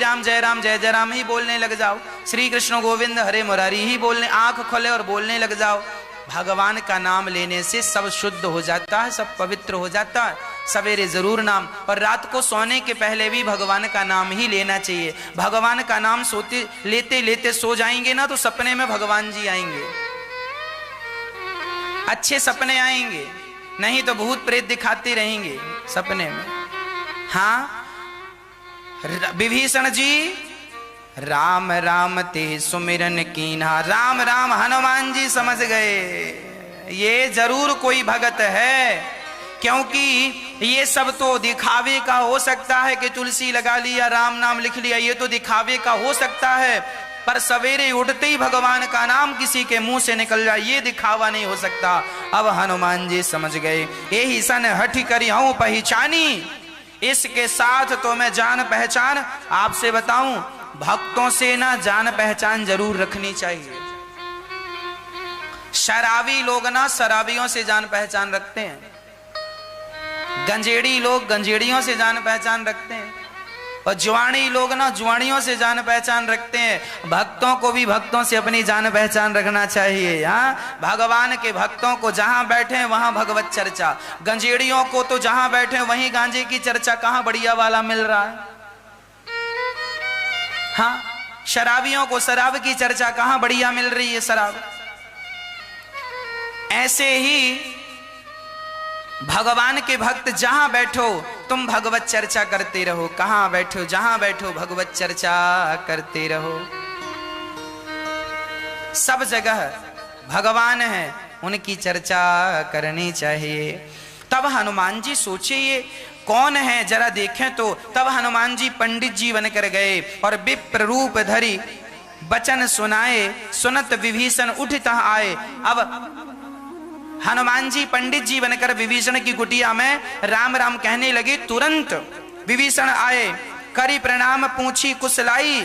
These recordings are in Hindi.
राम जय जय राम ही बोलने लग जाओ, श्री कृष्ण गोविंद हरे मुरारी ही बोलने, आंख खोले और बोलने लग जाओ। भगवान का नाम लेने से सब शुद्ध हो जाता है, सब पवित्र हो जाता है। सवेरे जरूर नाम, और रात को सोने के पहले भी भगवान का नाम ही लेना चाहिए। भगवान का नाम सोते लेते लेते सो जाएंगे ना तो सपने में भगवान जी आएंगे, अच्छे सपने आएंगे, नहीं तो भूत प्रेत दिखाते रहेंगे सपने में। हाँ, विभीषण जी राम राम ते सुमिरन कीन्हा, राम राम हनुमान जी समझ गए ये जरूर कोई भगत है, क्योंकि ये सब तो दिखावे का हो सकता है कि तुलसी लगा लिया, राम नाम लिख लिया, ये तो दिखावे का हो सकता है, पर सवेरे उठते ही भगवान का नाम किसी के मुंह से निकल जाए ये दिखावा नहीं हो सकता। अब हनुमान जी समझ गए, यही सन हठी करी हूं पहचानी, इसके साथ तो मैं जान पहचान। आपसे बताऊं, भक्तों से ना जान पहचान जरूर रखनी चाहिए। शराबी लोग ना शराबियों से जान पहचान रखते हैं, गंजेड़ी लोग गंजेड़ियों से जान पहचान रखते हैं, और जुआनी लोग ना जुआनियों से जान पहचान रखते हैं। भक्तों को भी भक्तों से अपनी जान पहचान रखना चाहिए। हाँ, भगवान के भक्तों को जहां बैठे वहां भगवत चर्चा, गंजेड़ियों को तो जहां बैठे वहीं गांजे की चर्चा, कहां बढ़िया वाला मिल रहा है। हाँ, शराबियों को शराब की चर्चा, कहां बढ़िया मिल रही है शराब। ऐसे ही भगवान के भक्त जहां बैठो तुम भगवत चर्चा करते रहो, कहां बैठो जहां बैठो भगवत चर्चा करते रहो। सब जगह भगवान है, उनकी चर्चा करनी चाहिए। तब हनुमान जी सोचे ये कौन है जरा देखें तो। तब हनुमान जी पंडित जी बनकर गए और विप्र रूप धरी वचन सुनाए, सुनत विभीषण उठता आए। अब हनुमान जी पंडित जी बनकर विभीषण की कुटिया में राम राम कहने लगे। तुरंत विभीषण आए, करी प्रणाम पूछी कुशलाई।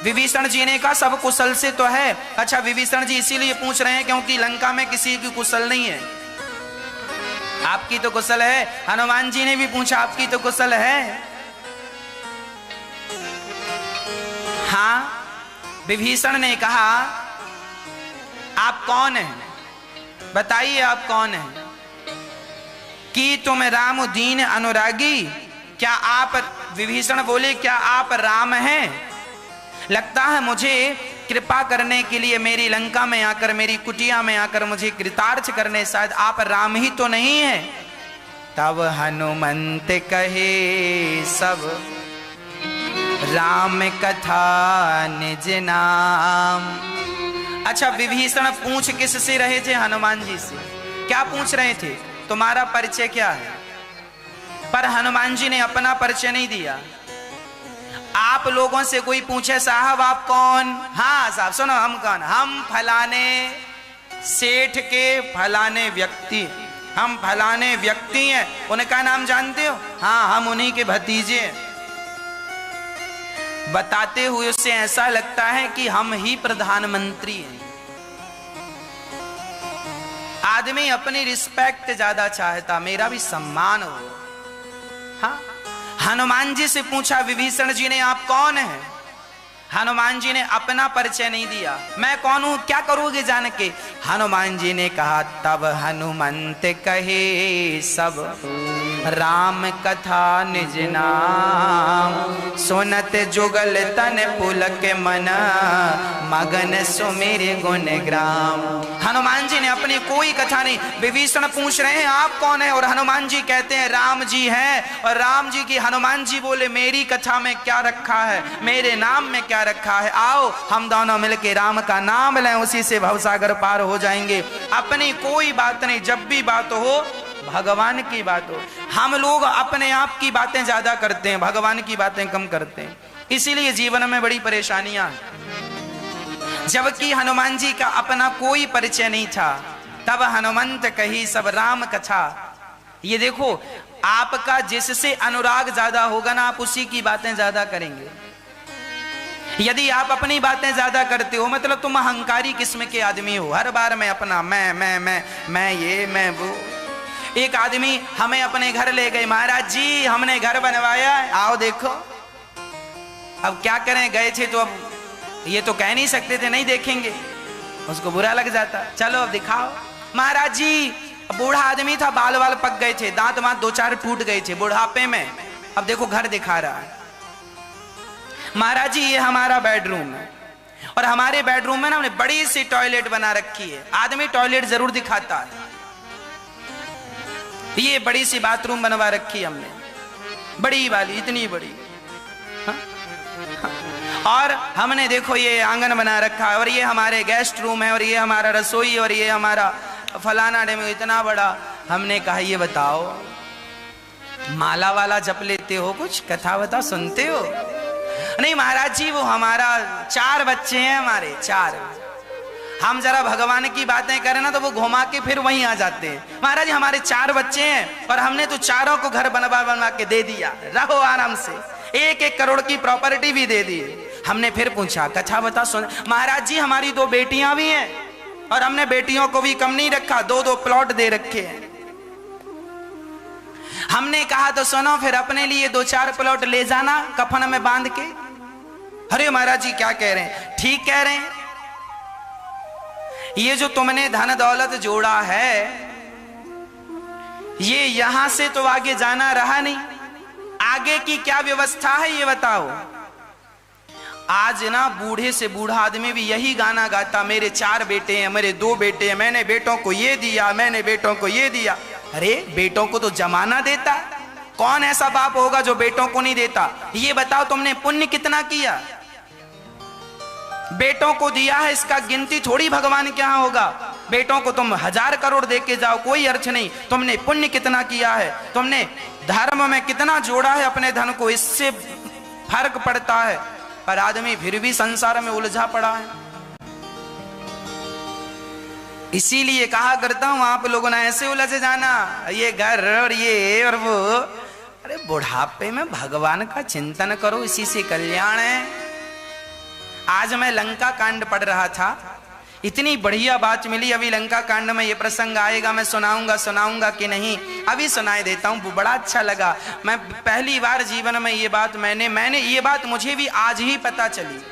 विभीषण जी ने कहा सब कुशल से तो है। अच्छा, विभीषण जी इसीलिए पूछ रहे हैं क्योंकि लंका में किसी की कुशल नहीं है। आपकी तो कुशल है। हनुमान जी ने भी पूछा आपकी तो कुशल है। हाँ, विभीषण ने कहा आप कौन हैं, बताइए आप कौन हैं। कि तुम राम दीन अनुरागी, क्या आप, विभीषण बोले क्या आप राम हैं। लगता है मुझे कृपा करने के लिए मेरी लंका में आकर, मेरी कुटिया में आकर मुझे कृतार्थ करने, शायद आप राम ही तो नहीं है। तब हनुमंत कहे सब राम कथा निज नाम। अच्छा, विभीषण पूछ किस से रहे थे, हनुमान जी से। क्या पूछ रहे थे, तुम्हारा परिचय क्या है। पर हनुमान जी ने अपना परिचय नहीं दिया। आप लोगों से कोई पूछे साहब आप कौन, हाँ साहब सुनो हम कौन, हम फलाने सेठ के फलाने व्यक्ति, हम फलाने व्यक्ति हैं। उनका नाम जानते हो, हाँ हम उन्हीं के भतीजे। बताते हुए उससे ऐसा लगता है कि हम ही प्रधानमंत्री हैं। आदमी अपनी रिस्पेक्ट ज्यादा चाहता, मेरा भी सम्मान हो। हाँ, हनुमान जी से पूछा विभीषण जी ने आप कौन हैं। हनुमान जी ने अपना परिचय नहीं दिया, मैं कौन हूं क्या करोगे जान के। हनुमान जी ने कहा तब हनुमंत कहे सब राम कथा निज नाम। सुनत जुगल तन पुलक मन, मगन सुमिर गुण ग्राम। हनुमान जी ने अपनी कोई कथा नहीं। विभीषण पूछ रहे हैं आप कौन है, और हनुमान जी कहते हैं राम जी हैं। और राम जी की, हनुमान जी बोले मेरी कथा में क्या रखा है, मेरे नाम में क्या रखा है। आओ हम दोनों मिलके राम का नाम लें, उसी से भवसागर पार हो जाएंगे। अपनी कोई बात नहीं, जब भी बात हो भगवान की बात हो। हम लोग अपने आप की बातें ज्यादा करते हैं, भगवान की बातें कम करते हैं, इसीलिए जीवन में बड़ी परेशानियां हैं। जबकि हनुमान जी का अपना कोई परिचय नहीं था। तब हनुमंत कही सब राम कथा। ये देखो, आपका जिससे अनुराग ज्यादा होगा ना, आप उसी की बातें ज्यादा करेंगे। यदि आप अपनी बातें ज्यादा करते हो, मतलब तुम अहंकारी किस्म के आदमी हो, हर बार मैं अपना, मैं ये मैं वो। एक आदमी हमें अपने घर ले गए, महाराज जी हमने घर बनवाया है, आओ देखो। अब क्या करें, गए थे तो अब ये तो कह नहीं सकते थे नहीं देखेंगे, उसको बुरा लग जाता। चलो अब दिखाओ। महाराज जी बूढ़ा आदमी था, बाल वाल पक गए थे, दांत वांत दो चार टूट गए थे बुढ़ापे में। अब देखो घर दिखा रहा है। महाराज जी ये हमारा बेडरूम है, और हमारे बेडरूम में ना हमने बड़ी सी टॉयलेट बना रखी है। आदमी टॉयलेट जरूर दिखाता है। ये बड़ी सी बाथरूम बनवा रखी है हमने, बड़ी वाली, इतनी बड़ी। हाँ? और हमने देखो ये आंगन बना रखा है, और ये हमारे गेस्ट रूम है, और ये हमारा रसोई, और ये हमारा फलाना डेम, इतना बड़ा। हमने कहा ये बताओ माला वाला जप लेते हो, कुछ कथा वथा सुनते हो? नहीं महाराज जी वो हमारा 4 बच्चे हैं, हमारे 4। हम जरा भगवान की बातें करें ना तो वो घुमा के फिर वहीं आ जाते हैं। महाराज जी हमारे 4 बच्चे हैं, और हमने तो चारों को घर बनवा के दे दिया, रहो आराम से, 1-1 करोड़ की प्रॉपर्टी भी दे दी। हमने फिर पूछा कथा बता सुन। महाराज जी हमारी 2 बेटियां भी हैं, और हमने बेटियों को भी कम नहीं रखा, 2-2 प्लॉट दे रखे हैं। हमने कहा तो सुनो फिर अपने लिए 2-4 प्लॉट ले जाना कफन में बांध के। अरे महाराज जी क्या कह रहे हैं? ठीक कह रहे हैं। ये जो तुमने धन दौलत जोड़ा है, ये यहां से तो आगे जाना रहा नहीं, आगे की क्या व्यवस्था है ये बताओ। आज ना बूढ़े से बूढ़ा आदमी भी यही गाना गाता, मेरे 4 बेटे हैं, मेरे 2 बेटे हैं, मैंने बेटों को ये दिया, मैंने बेटों को ये दिया। अरे बेटों को तो जमाना देता, कौन ऐसा बाप होगा जो बेटों को नहीं देता? ये बताओ तुमने पुण्य कितना किया? बेटों को दिया है, इसका गिनती थोड़ी भगवान के यहां होगा। बेटों को तुम 1000 करोड़ दे के जाओ, कोई अर्थ नहीं। तुमने पुण्य कितना किया है, तुमने धर्म में कितना जोड़ा है अपने धन को, इससे फर्क पड़ता है। पर आदमी फिर भी संसार में उलझा पड़ा है। इसीलिए कहा करता हूं आप लोगों ने ऐसे उलझ जाना, ये घर और ये और वो। अरे बुढ़ापे में भगवान का चिंतन करो, इसी से कल्याण है। आज मैं लंका कांड पढ़ रहा था, इतनी बढ़िया बात मिली। अभी लंका कांड में ये प्रसंग आएगा, मैं सुनाऊंगा कि नहीं अभी सुनाई देता हूं। बड़ा अच्छा लगा। मैं पहली बार जीवन में ये बात मैंने ये बात मुझे भी आज ही पता चली।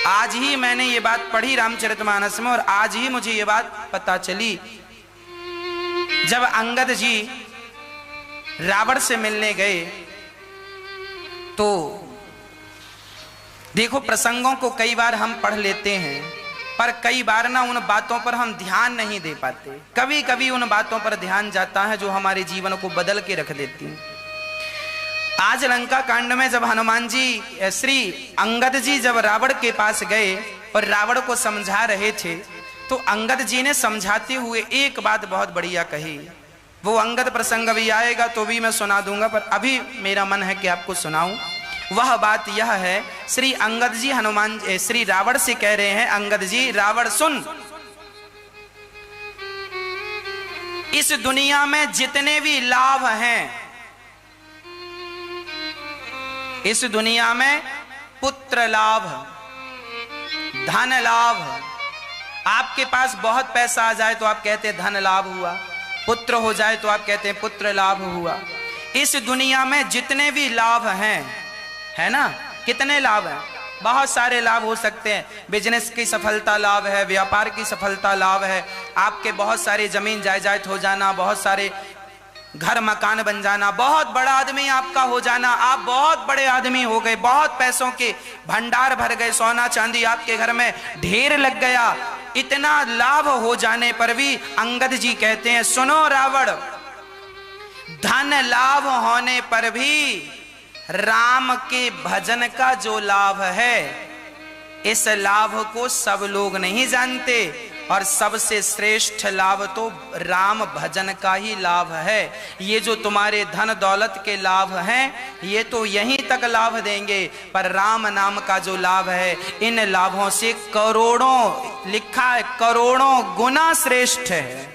आज ही मैंने ये बात पढ़ी रामचरितमानस में, और आज ही मुझे ये बात पता चली। जब अंगद जी रावण से मिलने गए तो देखो प्रसंगों को कई बार हम पढ़ लेते हैं, पर कई बार ना उन बातों पर हम ध्यान नहीं दे पाते। कभी कभी उन बातों पर ध्यान जाता है जो हमारे जीवन को बदल के रख देती हैं। आज लंका कांड में जब हनुमान जी श्री अंगद जी जब रावण के पास गए और रावण को समझा रहे थे, तो अंगद जी ने समझाते हुए एक बात बहुत बढ़िया कही। वो अंगद प्रसंग भी आएगा तो भी मैं सुना दूंगा, पर अभी मेरा मन है कि आपको सुनाऊं। वह बात यह है, श्री अंगद जी श्री रावण से कह रहे हैं, अंगद जी रावण सुन, इस दुनिया में जितने भी लाभ हैं, इस दुनिया में पुत्र लाभ, धन लाभ, आपके पास बहुत पैसा आ जाए तो आप कहते हैं धन लाभ हुआ, पुत्र हो जाए तो आप कहते हैं पुत्र लाभ हुआ। इस दुनिया में जितने भी लाभ हैं, है ना, कितने लाभ हैं? बहुत सारे लाभ हो सकते हैं। बिजनेस की सफलता लाभ है, व्यापार की सफलता लाभ है, आपके बहुत सारे जमीन जायदाद हो जाना, बहुत सारे घर मकान बन जाना, बहुत बड़ा आदमी आपका हो जाना, आप बहुत बड़े आदमी हो गए, बहुत पैसों के भंडार भर गए, सोना चांदी आपके घर में ढेर लग गया। इतना लाभ हो जाने पर भी अंगद जी कहते हैं, सुनो रावण, धन लाभ होने पर भी राम के भजन का जो लाभ है, इस लाभ को सब लोग नहीं जानते, और सबसे श्रेष्ठ लाभ तो राम भजन का ही लाभ है। ये जो तुम्हारे धन दौलत के लाभ हैं, ये तो यहीं तक लाभ देंगे, पर राम नाम का जो लाभ है, इन लाभों से करोड़ों, लिखा है करोड़ों गुना श्रेष्ठ है।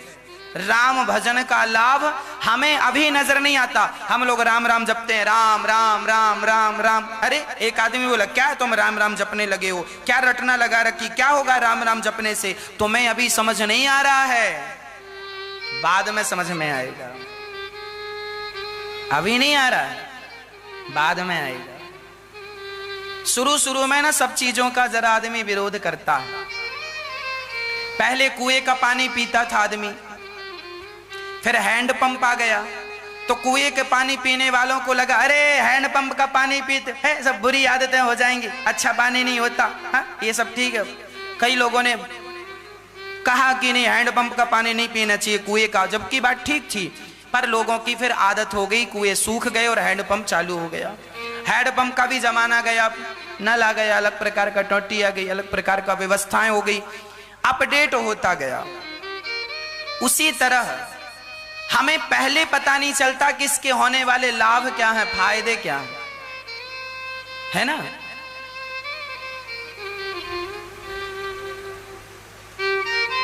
राम भजन का लाभ हमें अभी नजर नहीं आता। हम लोग राम राम जपते हैं, राम राम राम राम राम। अरे एक आदमी बोला, क्या तुम राम राम जपने लगे हो, क्या रटना लगा रखी, क्या होगा राम राम जपने से? तुम्हें अभी समझ नहीं आ रहा है, बाद में समझ में आएगा। अभी नहीं आ रहा है, बाद में आएगा। शुरू शुरू में ना सब चीजों का जरा आदमी विरोध करता है। पहले कुएं का पानी पीता था आदमी, फिर हैंडपंप आ गया तो कुएं के पानी पीने वालों को लगा अरे हैंडपंप का पानी पीते हैं सब बुरी आदतें हो जाएंगी, अच्छा पानी नहीं होता। हाँ ये सब ठीक है। कई लोगों ने कहा कि नहीं हैंडपंप का पानी नहीं पीना चाहिए कुएं का, जबकि बात ठीक थी, पर लोगों की फिर आदत हो गई, कुएं सूख गए और हैंडपंप चालू हो गया। हैंडपंप का भी जमाना गया, नल आ गया, अलग प्रकार का टोटी आ गई, अलग प्रकार का व्यवस्थाएं हो गई, अपडेट होता गया। उसी तरह हमें पहले पता नहीं चलता कि इसके होने वाले लाभ क्या हैं, फायदे क्या हैं, है ना।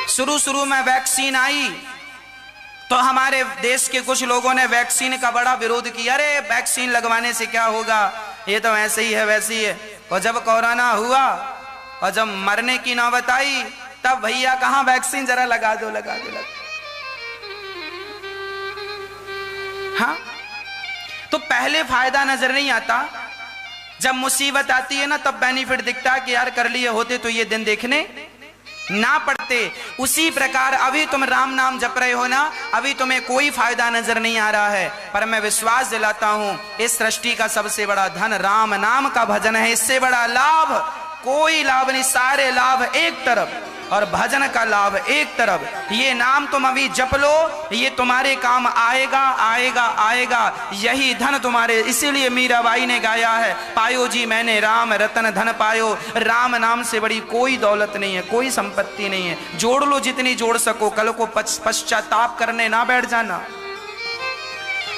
शुरू शुरू में वैक्सीन आई तो हमारे देश के कुछ लोगों ने वैक्सीन का बड़ा विरोध किया, अरे वैक्सीन लगवाने से क्या होगा, ये तो ऐसे ही है वैसे ही है। और जब कोरोना हुआ और जब मरने की नौबत आई तब भैया कहां वैक्सीन, जरा लगा दो लगा दो लगा। हाँ तो पहले फायदा नजर नहीं आता, जब मुसीबत आती है ना तब बेनिफिट दिखता है कि यार कर लिए होते तो ये दिन देखने ना पड़ते। उसी प्रकार अभी तुम राम नाम जप रहे हो ना, अभी तुम्हें कोई फायदा नजर नहीं आ रहा है, पर मैं विश्वास दिलाता हूं इस सृष्टि का सबसे बड़ा धन राम नाम का भजन है। इससे बड़ा लाभ कोई लाभ नहीं, सारे लाभ एक तरफ और भजन का लाभ एक तरफ। ये नाम तुम अभी जप लो, ये तुम्हारे काम आएगा आएगा आएगा, यही धन तुम्हारे। इसीलिए मीराबाई ने गाया है, पायो जी मैंने राम रतन धन पायो। राम नाम से बड़ी कोई दौलत नहीं है, कोई संपत्ति नहीं है। जोड़ लो जितनी जोड़ सको, कल को पश्चाताप करने ना बैठ जाना।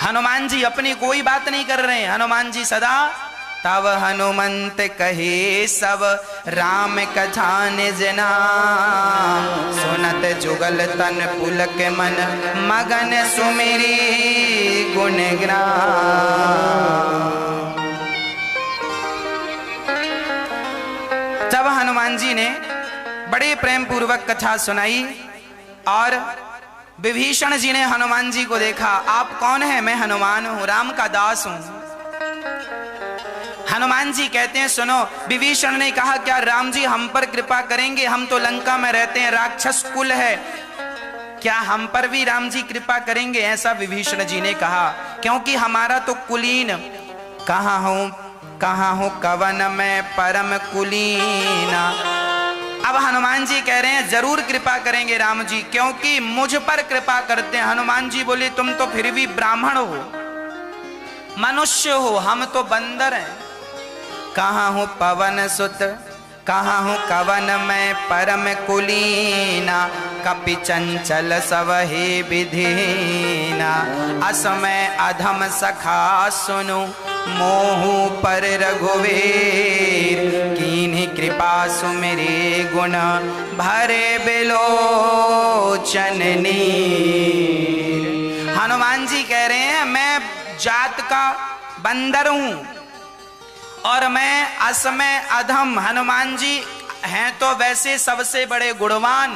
हनुमान जी अपनी कोई बात नहीं कर रहे हैं, हनुमान जी सदा तब हनुमंत कहे सब राम कथा निज नाम, सुनत जुगल तन पुलक मन मगन सुमिरी गुण ग्राम। जब हनुमान जी ने बड़े प्रेम पूर्वक कथा सुनाई और विभीषण जी ने हनुमान जी को देखा, आप कौन है? मैं हनुमान हूं, राम का दास हूं। हनुमान जी कहते हैं सुनो, विभीषण ने कहा क्या राम जी हम पर कृपा करेंगे, हम तो लंका में रहते हैं, राक्षस कुल है, क्या हम पर भी राम जी कृपा करेंगे? ऐसा विभीषण जी ने कहा, क्योंकि हमारा तो कुलीन, कहाँ हूं कवन में परम कुलीना। अब हनुमान जी कह रहे हैं जरूर कृपा करेंगे राम जी, क्योंकि मुझ पर कृपा करते हैं। हनुमान जी बोले तुम तो फिर भी ब्राह्मण हो, मनुष्य हो, हम तो बंदर हैं। कहाँ हूँ पवन सुत, कहाँ हूँ कवन में परम कुलीना, कपि चंचल सब हे विधीना। असमय अधम सखा सुनु मोहु पर रघुवीर, कीन्ही कृपा सुमिरे गुण भरे बिलोचन नीर। हनुमान जी कह रहे हैं मैं जात का बंदर हूं और मैं असमय अधम। हनुमान जी हैं तो वैसे सबसे बड़े गुणवान,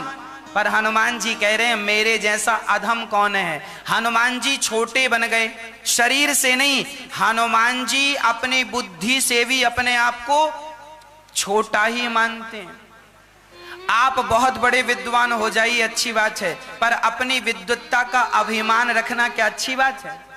पर हनुमान जी कह रहे हैं मेरे जैसा अधम कौन है। हनुमान जी छोटे बन गए, शरीर से नहीं, हनुमान जी अपनी बुद्धि से भी अपने आप को छोटा ही मानते हैं। आप बहुत बड़े विद्वान हो जाइए अच्छी बात है, पर अपनी विद्वत्ता का अभिमान रखना क्या अच्छी बात है?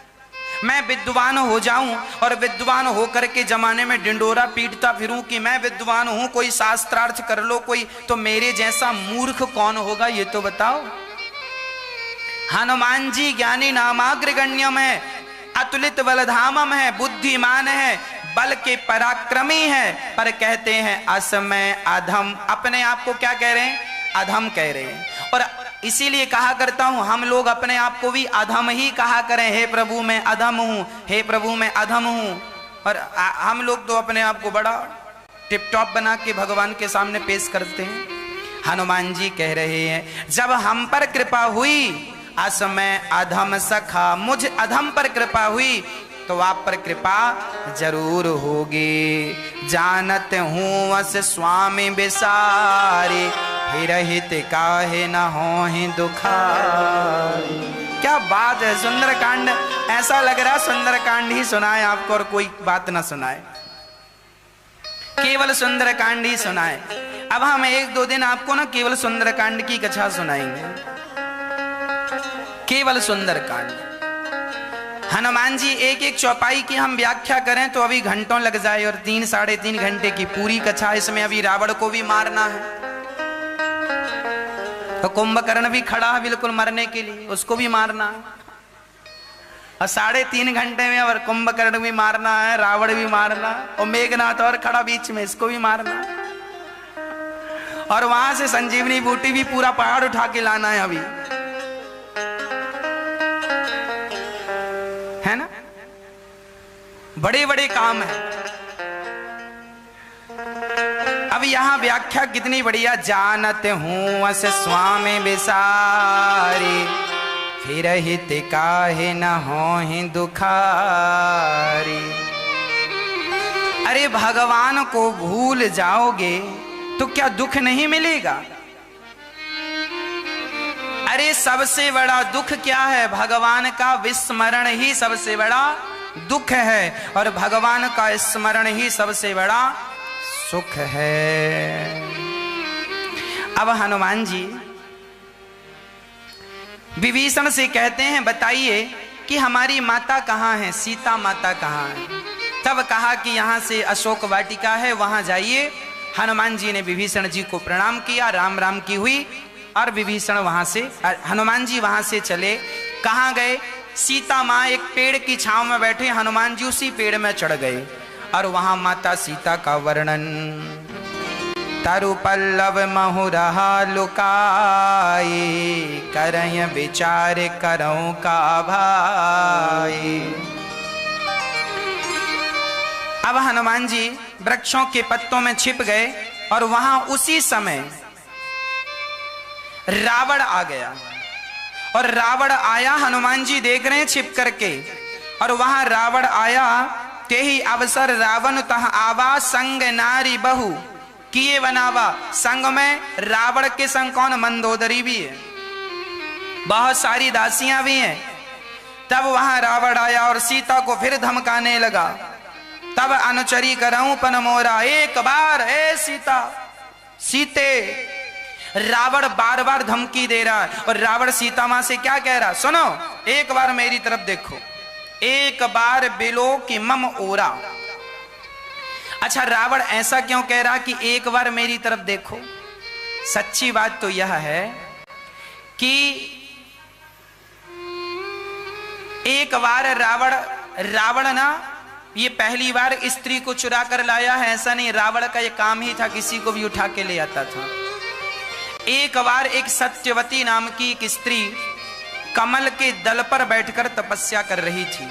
मैं विद्वान हो जाऊं और विद्वान होकर के जमाने में डिंडोरा पीटता फिरूं कि मैं विद्वान हूं, कोई शास्त्रार्थ कर लो कोई, तो मेरे जैसा मूर्ख कौन होगा ये तो बताओ। हनुमान जी ज्ञानी नामाग्रगण्यम है, अतुलित बलधामम है, बुद्धिमान है, बल के पराक्रमी है, पर कहते हैं असमय अधम। अपने आप को क्या कह रहे हैं? अधम कह रहे हैं। और इसीलिए कहा करता हूं हम लोग अपने आप को भी अधम ही कहा करें, हे प्रभु मैं अधम हूं, हे प्रभु मैं अधम हूं। और हम लोग तो अपने आप को बड़ा टिप टॉप बना के भगवान के सामने पेश करते हैं। हनुमान जी कह रहे हैं जब हम पर कृपा हुई, असमय अधम सखा, मुझ अधम पर कृपा हुई तो आप पर कृपा जरूर होगी। जानत हूँ अस स्वामी बिसारे, फिर हित काहे न होहि दुखारी। क्या बात है, सुंदरकांड ऐसा लग रहा है सुंदरकांड ही सुनाए आपको और कोई बात ना सुनाए। केवल सुंदरकांड ही सुनाए। अब हम एक दो दिन आपको ना केवल सुंदरकांड की कथा सुनाएंगे। केवल सुंदरकांड, हनुमान जी एक एक चौपाई की हम व्याख्या करें तो अभी घंटों लग जाए, और 3 साढ़े 3 घंटे की पूरी कथा। इसमें अभी रावण को भी मारना है, तो कुंभकर्ण भी खड़ा है बिल्कुल मरने के लिए, उसको भी मारना है। और 3.5 घंटे में और कुंभकर्ण भी मारना है, रावण भी मारना, और मेघनाथ और खड़ा बीच में, इसको भी मारना है। और वहां से संजीवनी बूटी भी पूरा पहाड़ उठा के लाना है अभी, है ना। बड़े बड़े काम है। अब यहां व्याख्या कितनी बढ़िया, जानत हूं अस स्वामी विसारी, फिर हित काहे न होहि दुखारी। अरे भगवान को भूल जाओगे तो क्या दुख नहीं मिलेगा? अरे सबसे बड़ा दुख क्या है? भगवान का विस्मरण ही सबसे बड़ा दुख है, और भगवान का स्मरण ही सबसे बड़ा सुख है। अब हनुमान जी विभीषण से कहते हैं, बताइए कि हमारी माता कहाँ है, सीता माता कहाँ है? तब कहा कि यहाँ से अशोक वाटिका है, वहां जाइए। हनुमान जी ने विभीषण जी को प्रणाम किया, राम राम की हुई, और विभीषण वहां से, हनुमान जी वहां से चले। कहाँ गए? सीता माँ एक पेड़ की छांव में बैठे, हनुमान जी उसी पेड़ में चढ़ गए, और वहां माता सीता का वर्णन, तरु पल्लव महुरहा लुकाई, करय विचार करऊं का भाई। अब हनुमान जी वृक्षों के पत्तों में छिप गए, और वहां उसी समय रावण आ गया। और रावण आया, हनुमान जी देख रहे हैं छिप करके, और वहां रावण आया। ते ही अवसर रावण तह आवा, संग नारी बहु किए बनावा। संग में रावण के संग कौन? मंदोदरी भी है, बहुत सारी दासियां भी हैं। तब वहां रावण आया और सीता को फिर धमकाने लगा। तब अनुचरी करऊं पन मोरा, एक बार ए सीता, सीते। रावण बार बार धमकी दे रहा है, और रावण सीता मां से क्या कह रहा? सुनो, एक बार मेरी तरफ देखो, एक बार बिलो कि मम ओरा। अच्छा, रावण ऐसा क्यों कह रहा कि एक बार मेरी तरफ देखो? सच्ची बात तो यह है कि एक बार रावण ना, ये पहली बार स्त्री को चुरा कर लाया है, ऐसा नहीं। रावण का ये काम ही था, किसी को भी उठा के ले आता था। एक बार एक सत्यवती नाम की एक स्त्री कमल के दल पर बैठकर तपस्या कर रही थी,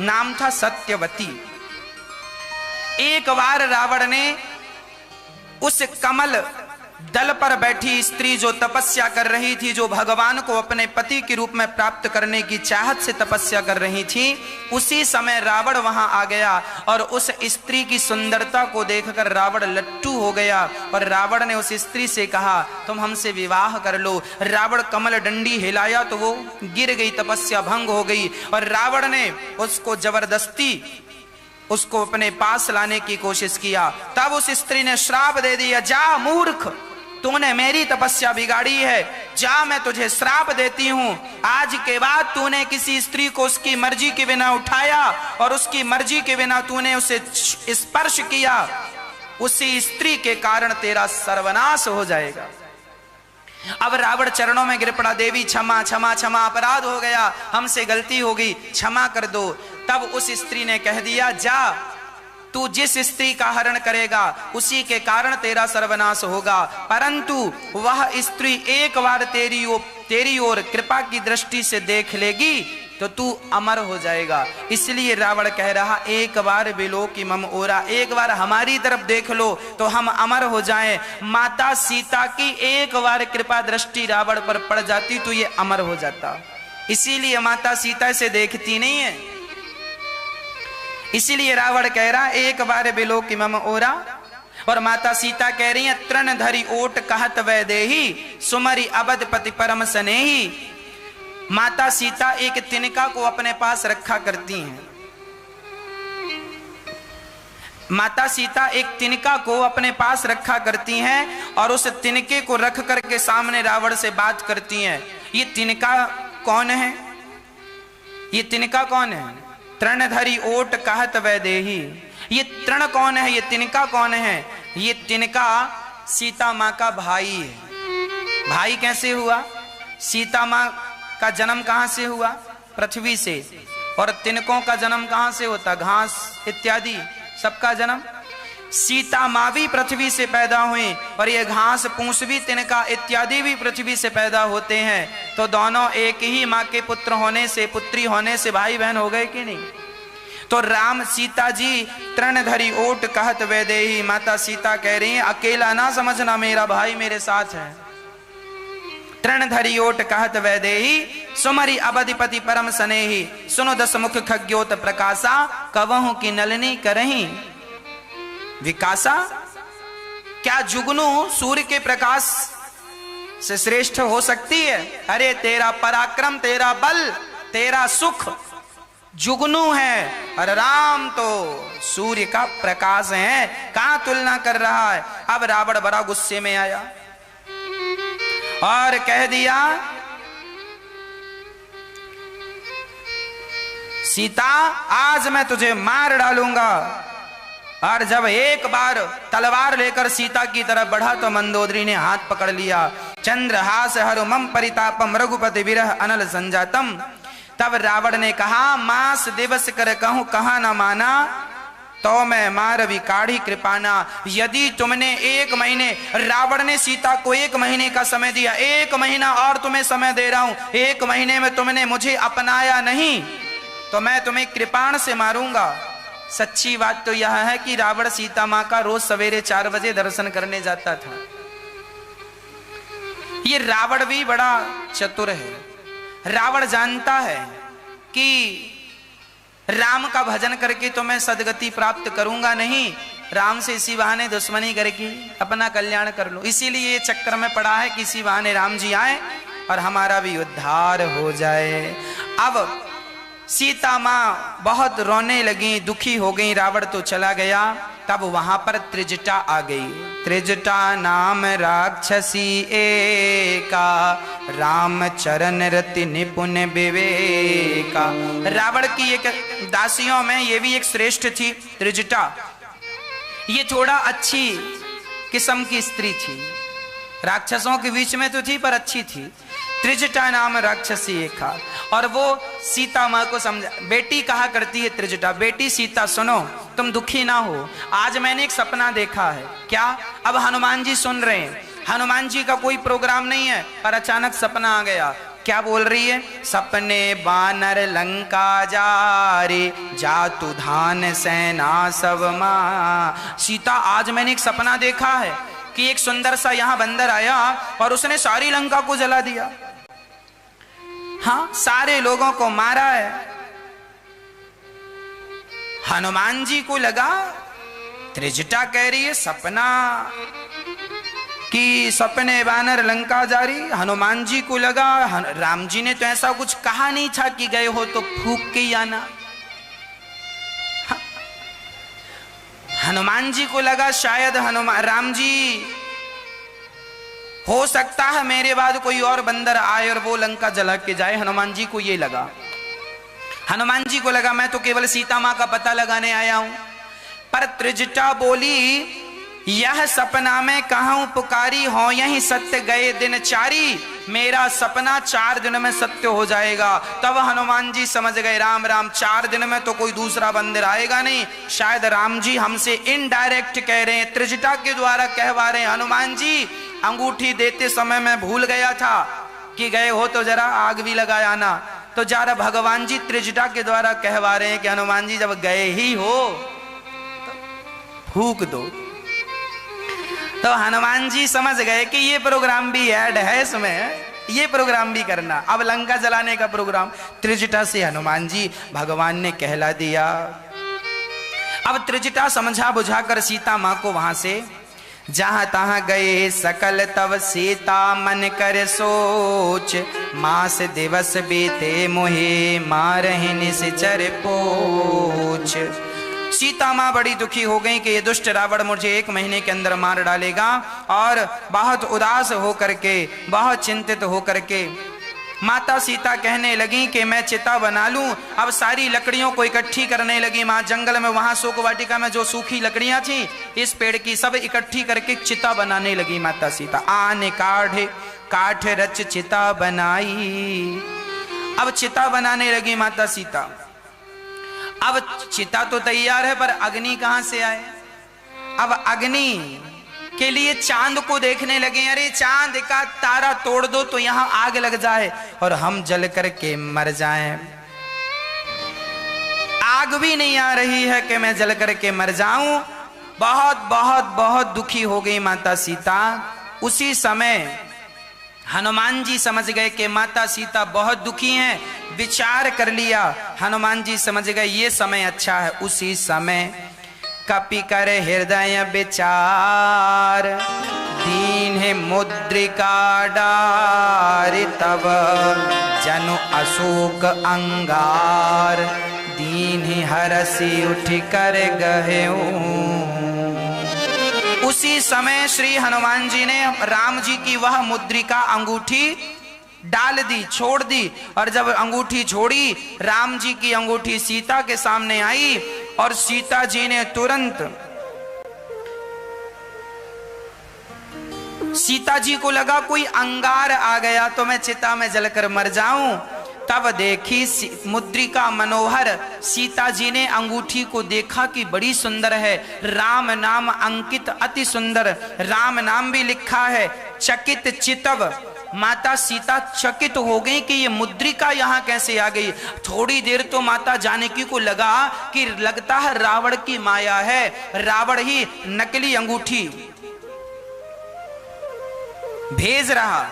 नाम था सत्यवती। एक बार रावण ने उस कमल दल पर बैठी स्त्री जो तपस्या कर रही थी, जो भगवान को अपने पति के रूप में प्राप्त करने की चाहत से तपस्या कर रही थी, उसी समय रावण वहां आ गया, और उस स्त्री की सुंदरता को देखकर रावण लट्टू हो गया। और रावण ने उस स्त्री से कहा, तुम हमसे विवाह कर लो। रावण कमल डंडी हिलाया तो वो गिर गई, तपस्या भंग हो गई। और रावण ने उसको जबरदस्ती उसको अपने पास लाने की कोशिश किया। तब उस स्त्री ने श्राप दे दिया, जा मूर्ख, तूने मेरी तपस्या बिगाड़ी है, जा मैं तुझे श्राप देती हूं। आज के बाद तूने किसी स्त्री को उसकी मर्जी के बिना उठाया, और उसकी मर्जी के बिना तूने उसे स्पर्श किया, उसी स्त्री के कारण तेरा सर्वनाश हो जाएगा। अब रावण चरणों में गिर पड़ा, देवी क्षमा क्षमा क्षमा, अपराध हो गया, हमसे गलती हो गई, क्षमा कर दो। तब उस स्त्री ने कह दिया, जा, तू जिस स्त्री का हरण करेगा उसी के कारण तेरा सर्वनाश होगा, परंतु वह स्त्री एक बार तेरी ओर कृपा की दृष्टि से देख लेगी तो तू अमर हो जाएगा। इसलिए रावण कह रहा, एक बार बिलो कि मम ओरा, एक बार हमारी तरफ देख लो तो हम अमर हो जाएं। माता सीता की एक बार कृपा दृष्टि रावण पर पड़ जाती तो ये अमर हो जाता। इसीलिए माता सीता से देखती नहीं है, इसीलिए रावण कह रहा एक बार बिलो कि मम ओरा, और माता सीता कह रही है, तृण धरी ओट कहत वै देही, सुमरी अवधपति परम स्नेही। माता सीता एक तिनका को अपने पास रखा करती हैं। माता सीता एक तिनका को अपने पास रखा करती हैं और उस तिनके को रख करके सामने रावण से बात करती हैं। ये तिनका कौन है? ये तिनका कौन है? तृणधरी ओट कहत वैदेही। ये तृण कौन है? ये तिनका कौन है? ये तिनका सीता माँ का भाई है। भाई कैसे हुआ? सीता माँ का जन्म कहां से हुआ? पृथ्वी से। और तिनकों का जन्म कहां से होता? घास इत्यादि सबका जन्म। सीता माँ भी पृथ्वी से पैदा हुई और ये घास पूंछ भी तिनका इत्यादि भी पृथ्वी से पैदा होते हैं। तो दोनों एक ही माँ के पुत्र होने से, पुत्री होने से भाई बहन हो गए कि नहीं? तो राम सीता जी तृणधरी ओट कहत वैदेही। माता सीता कह रही हैं अकेला ना समझना, मेरा भाई मेरे साथ है। तृणधरी ओट कहत वैदेही सुमरी अवधिपति परम सनेही। सुनो दस मुख खग्योत प्रकाशा कवहु की नलनी करही विकासा। क्या जुगनू सूर्य के प्रकाश से श्रेष्ठ हो सकती है? अरे तेरा पराक्रम, तेरा बल, तेरा सुख जुगनू है और राम तो सूर्य का प्रकाश है, कहां तुलना कर रहा है। अब रावण बड़ा गुस्से में आया और कह दिया सीता आज मैं तुझे मार डालूंगा। और जब एक बार तलवार लेकर सीता की तरफ बढ़ा तो मंदोदरी ने हाथ पकड़ लिया। चंद्रहास हरु मम परितापम रघुपति विरह अनल संजातम। तब रावण ने कहा मास दिवस कर कहूं कहा न माना तो मैं मारवी काढ़ी कृपाना। यदि तुमने 1 महीने, रावण ने सीता को 1 महीने का समय दिया, 1 महीना और तुम्हें समय दे रहा हूं, 1 महीने में तुमने मुझे अपनाया नहीं तो मैं तुम्हें कृपाण से मारूंगा। सच्ची बात तो यह है कि रावण सीता मां का रोज सवेरे 4 बजे दर्शन करने जाता था। ये रावण भी बड़ा चतुर है। रावण जानता है कि राम का भजन करके तो मैं सदगति प्राप्त करूंगा नहीं, राम से इसी बहाने दुश्मनी करके अपना कल्याण कर लो। इसीलिए ये चक्कर में पड़ा है कि इसी बहाने राम जी आए और हमारा भी उद्धार हो जाए। अब सीता माँ बहुत रोने लगी, दुखी हो गई। रावण तो चला गया। तब वहां पर त्रिजटा आ गई। त्रिजटा नाम राक्षसी एका राम चरण रति निपुण विवेका। रावण की एक दासियों में ये भी एक श्रेष्ठ थी त्रिजटा। ये थोड़ा अच्छी किस्म की स्त्री थी, राक्षसों के बीच में तो थी पर अच्छी थी। त्रिजटा नाम राक्षसी एका। और वो सीता माँ को समझा, बेटी कहा करती है त्रिजटा, बेटी सीता सुनो, तुम दुखी ना हो, आज मैंने एक सपना देखा है। क्या? अब हनुमान जी सुन रहे हैं। हनुमान जी का कोई प्रोग्राम नहीं है पर अचानक सपना आ गया। क्या बोल रही है? सपने बानर लंका जारे जातु धान सेना सब मां। सीता आज मैंने एक सपना देखा है कि एक सुंदर सा यहां बंदर आया और उसने सारी लंका को जला दिया। हाँ, सारे लोगों को मारा है। हनुमान जी को लगा, त्रिजटा कह रही है सपना कि सपने बानर लंका जारी। हनुमान जी को लगा राम जी ने तो ऐसा कुछ कहा नहीं था कि गए हो तो फूंक के ही आना। हनुमान जी को लगा शायद राम जी हो सकता है मेरे बाद कोई और बंदर आए और वो लंका जला के जाए। हनुमान जी को ये लगा। हनुमान जी को लगा मैं तो केवल सीता मां का पता लगाने आया हूं। पर त्रिजटा बोली यह सपना में कहूं पुकारी हो यही सत्य गए दिन 4। मेरा सपना 4 दिन में सत्य हो जाएगा। तब हनुमान जी समझ गए राम राम 4 दिन में तो कोई दूसरा बंदर आएगा नहीं, शायद राम जी हमसे इनडायरेक्ट कह रहे हैं, त्रिजटा के द्वारा कहवा रहे हैं हनुमान जी अंगूठी देते समय मैं भूल गया था कि गए हो तो जरा आग भी लगाया ना। तो जरा भगवान जी त्रिजटा के द्वारा कहवा रहे हैं कि हनुमान जी जब गए ही हो तो फूंक दो। तो हनुमान जी समझ गए कि ये प्रोग्राम भी ऐड है, इसमें ये प्रोग्राम भी करना। अब लंका जलाने का प्रोग्राम त्रिजटा से हनुमान जी भगवान ने कहला दिया। अब त्रिजटा समझा बुझाकर सीता मां को वहां से जहां तहां गए सकल तब सीता मन कर सोच। मास दिवस बीते मोहे मारहि निश्चर पोछ। सीता माँ बड़ी दुखी हो गई कि ये दुष्ट रावण मुझे 1 महीने के अंदर मार डालेगा, और बहुत उदास होकर के, बहुत चिंतित होकर के माता सीता कहने लगी कि मैं चिता बना लूं। अब सारी लकड़ियों को इकट्ठी करने लगी माँ। जंगल में वहां शोक वाटिका में जो सूखी लकड़ियां थी इस पेड़ की, सब इकट्ठी करके चिता बनाने लगी माता सीता। आने काठ रच चिता बनाई। अब चिता बनाने लगी माता सीता। अब चिता तो तैयार है, पर अग्नि कहां से आए? अब अग्नि के लिए चांद को देखने लगे। अरे चांद का तारा तोड़ दो तो यहां आग लग जाए और हम जल करके मर जाएं। आग भी नहीं आ रही है कि मैं जल करके मर जाऊं। बहुत बहुत बहुत दुखी हो गई माता सीता। उसी समय हनुमान जी समझ गए कि माता सीता बहुत दुखी हैं। विचार कर लिया, हनुमान जी समझ गए ये समय अच्छा है। उसी समय कपि कर हृदय विचार, दीन है मुद्रिका डार, तब जनु अशोक अंगार, दीन हरसी उठ कर गए। उसी समय श्री हनुमान जी ने राम जी की वह मुद्रिका अंगूठी डाल दी, छोड़ दी। और जब अंगूठी छोड़ी, राम जी की अंगूठी सीता के सामने आई और सीता जी ने तुरंत, सीता जी को लगा कोई अंगार आ गया तो मैं चिता में जलकर मर जाऊं। तब देखी मुद्रिका मनोहर, सीता जी ने अंगूठी को देखा कि बड़ी सुंदर है, राम नाम अंकित, अति सुंदर, राम नाम भी लिखा है। चकित चितव, माता सीता चकित हो गई कि ये मुद्रिका यहाँ कैसे आ गई। थोड़ी देर तो माता जानकी को लगा कि लगता है रावण की माया है, रावण ही नकली अंगूठी भेज रहा,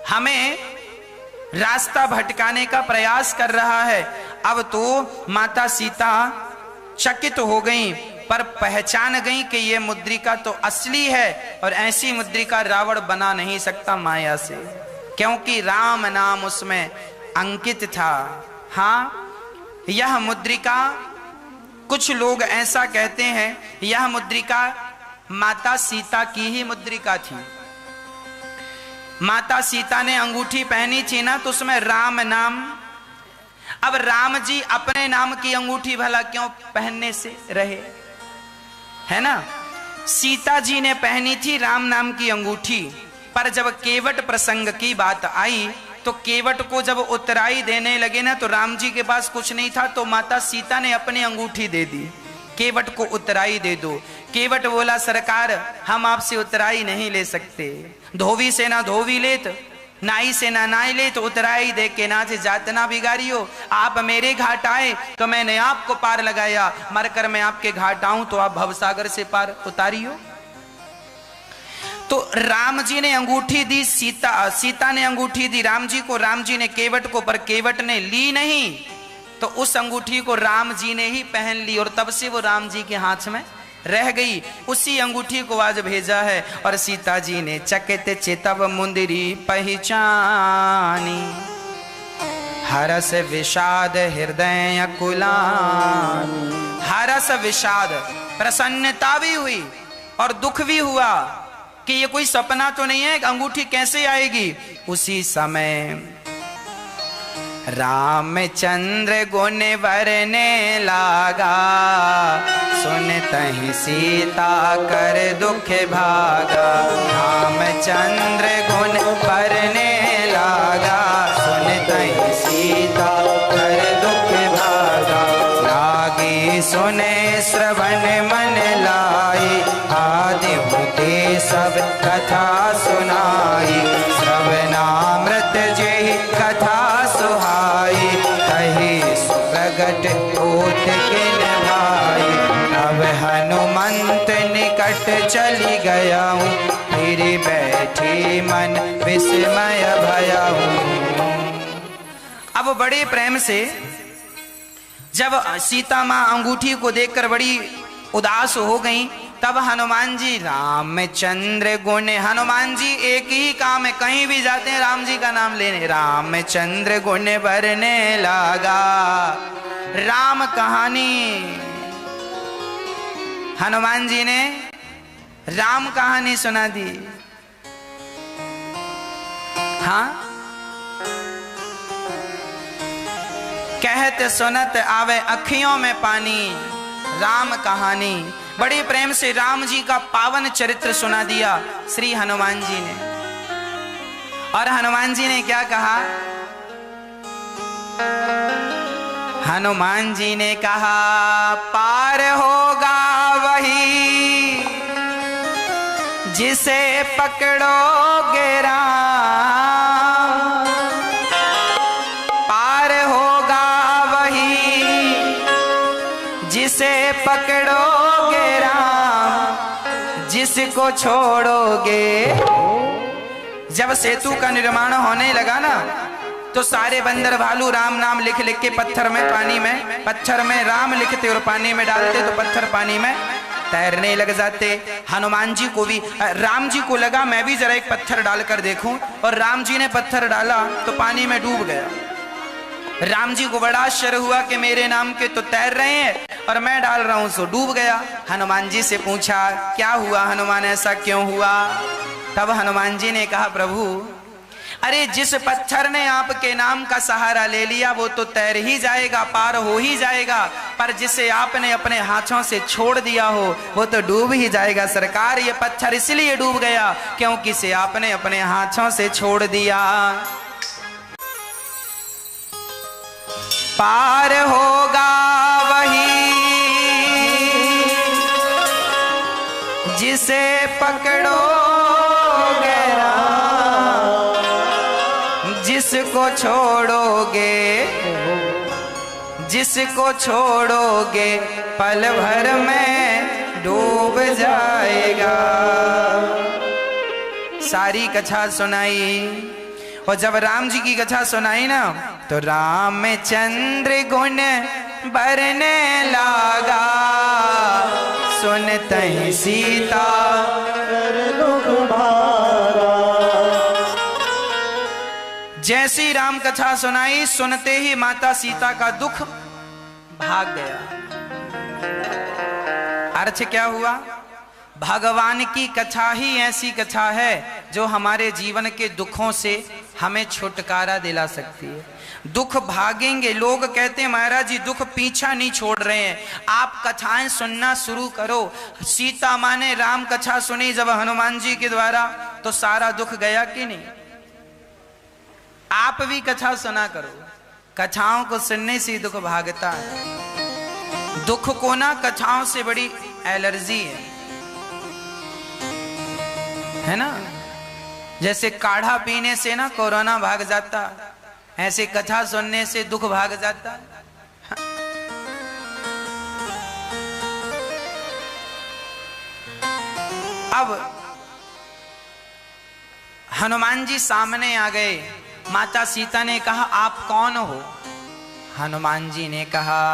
हमें रास्ता भटकाने का प्रयास कर रहा है। अब तो माता सीता चकित हो गई, पर पहचान गई कि ये मुद्रिका तो असली है, और ऐसी मुद्रिका रावण बना नहीं सकता माया से, क्योंकि राम नाम उसमें अंकित था। हाँ, यह मुद्रिका, कुछ लोग ऐसा कहते हैं, यह मुद्रिका माता सीता की ही मुद्रिका थी। माता सीता ने अंगूठी पहनी थी ना, तो उसमें राम नाम। अब राम जी अपने नाम की अंगूठी भला क्यों पहनने से रहे, है ना? सीता जी ने पहनी थी राम नाम की अंगूठी, पर जब केवट प्रसंग की बात आई तो केवट को जब उतराई देने लगे ना, तो राम जी के पास कुछ नहीं था, तो माता सीता ने अपनी अंगूठी दे दी, केवट को उतराई दे दो। केवट बोला, सरकार हम आपसे उतराई नहीं ले सकते, धोवी से ना धोवी लेत, नाई से ना नाई ले, तो उतराई दे के ना से जातना बिगाड़ियो। आप मेरे घाट आए तो मैंने आपको पार लगाया, मरकर मैं आपके घाट आऊं तो आप भवसागर से पार उतारियो। तो राम जी ने अंगूठी दी, सीता ने अंगूठी दी राम जी को, राम जी ने केवट को, पर केवट ने ली नहीं, तो उस अंगूठी को राम जी ने ही पहन ली, और तब से वो राम जी के हाथ में रह गई। उसी अंगूठी को आज भेजा है। और सीता जी ने चकित चितव मुंदरी पहचानी, हरस विषाद हृदय कुलानी। हरस विषाद, प्रसन्नता भी हुई और दुख भी हुआ कि ये कोई सपना तो नहीं है, अंगूठी कैसे आएगी। उसी समय रामचंद्र गुण वरने लागा, सुनतहि सीता कर दुख भागा। रामचंद्र गुण वरने लागा, सुनतहि सीता कर दुख भागा। लागी सुने श्रवण मन लाई, आदि होते सब कथा सुनाई। श्रवणामृत जेहि कथा सुहाई, कही सुप्रगट होत किन भाई। अब हनुमंत निकट चली गया हूँ, फिर बैठी मन विस्मय भया हूँ। अब बड़े प्रेम से जब सीता माँ अंगूठी को देखकर बड़ी उदास हो गई, तब हनुमान जी रामचंद्र गुण, हनुमान जी एक ही काम है, कहीं भी जाते हैं राम जी का नाम लेने। रामचंद्र गुण बरने लगा, राम कहानी हनुमान जी ने राम कहानी सुना दी। हाँ, कहते सुनत आवे अखियों में पानी, राम कहानी। बड़े प्रेम से राम जी का पावन चरित्र सुना दिया श्री हनुमान जी ने। और हनुमान जी ने क्या कहा? हनुमान जी ने कहा, पार होगा वही जिसे पकड़ोगे राम, पार होगा वही जिसे पकड़ोगे राम, जिसको छोड़ोगे। जब सेतु का निर्माण होने लगा ना, तो सारे बंदर भालू राम नाम लिख लिख के पत्थर में, पानी में, पत्थर में राम लिखते और पानी में डालते, तो पत्थर पानी में तैरने लग जाते। हनुमान जी को भी, राम जी को लगा मैं भी जरा एक पत्थर डालकर देखूं, और राम जी ने पत्थर डाला तो पानी में डूब गया। राम जी को बड़ा आश्चर्य हुआ कि मेरे नाम के तो तैर रहे हैं और मैं डाल रहा हूं सो डूब गया। हनुमान जी से पूछा क्या हुआ हनुमान, ऐसा क्यों हुआ? तब हनुमान जी ने कहा, प्रभु अरे जिस पत्थर ने आपके नाम का सहारा ले लिया वो तो तैर ही जाएगा, पार हो ही जाएगा, पर जिसे आपने अपने हाथों से छोड़ दिया हो वो तो डूब ही जाएगा। सरकार, ये पत्थर इसलिए डूब गया क्योंकि इसे आपने अपने हाथों से छोड़ दिया। पार होगा वही जिसे पकड़ोगे राम, जिसको छोड़ोगे, जिसको छोड़ोगे पल भर में डूब जाएगा। सारी कथा सुनाई, और जब राम जी की कथा सुनाई ना, तो रामचंद्र गुण बरने लगा, सुनते ही सीता दुख भागा। जैसी राम कथा सुनाई, सुनते ही माता सीता का दुख भाग गया। अर्थ क्या हुआ? भगवान की कथा ही ऐसी कथा है जो हमारे जीवन के दुखों से हमें छुटकारा दिला सकती है। दुख भागेंगे। लोग कहते हैं महाराज जी दुख पीछा नहीं छोड़ रहे हैं। आप कथाएं सुनना शुरू करो। सीता माँ ने राम कथा सुनी जब हनुमान जी के द्वारा, तो सारा दुख गया कि नहीं? आप भी कथा सुना करो। कथाओं को सुनने से दुख भागता है। दुख को ना कथाओं से बड़ी एलर्जी है ना। जैसे काढ़ा पीने से ना कोरोना भाग जाता, ऐसे कथा सुनने से दुख भाग जाता। अब हनुमान जी सामने आ गए। माता सीता ने कहा आप कौन हो? हनुमान जी ने कहा